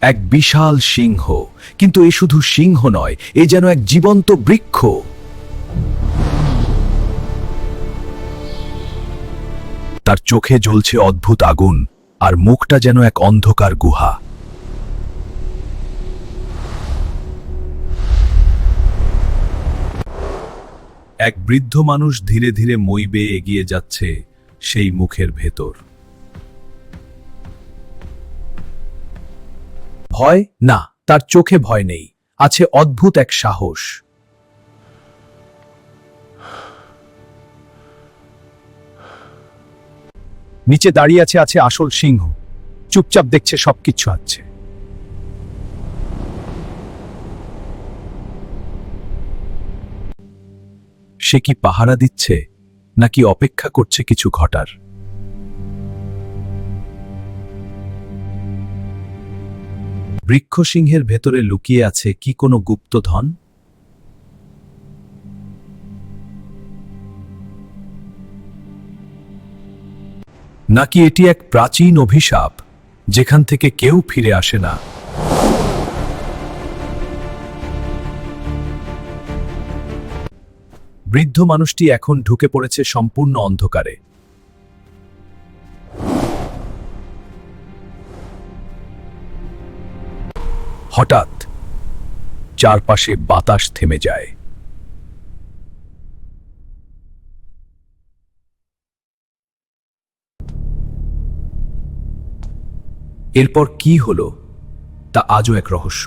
এক বিশাল সিংহ, কিন্তু এ শুধু সিংহ নয়, এ যেন এক জীবন্ত বৃক্ষ। তার চোখে জ্বলছে অদ্ভুত আগুন, আর মুখটা যেন এক অন্ধকার গুহা। এক বৃদ্ধ মানুষ ধীরে ধীরে মই বেয়ে এগিয়ে যাচ্ছে সেই মুখের ভেতর। ভয় না, তার চোখে ভয় নেই, আছে অদ্ভুত এক সাহস। নিচে দাঁড়িয়ে আছে আসল সিংহ, চুপচাপ দেখছে সবকিছু আছে। সে কি পাহারা দিচ্ছে, নাকি অপেক্ষা করছে কিছু ঘটার? বৃক্ষসিংহের ভেতরে লুকিয়ে আছে কি কোনো গুপ্তধন? নাকি এটি এক প্রাচীন অভিশাপ, যেখান থেকে কেউ ফিরে আসে না? বৃদ্ধ মানুষটি এখন ঢুকে পড়েছে সম্পূর্ণ অন্ধকারে। হঠাৎ চারপাশে বাতাস থেমে যায়। এরপর কি হলো তা আজও এক রহস্য।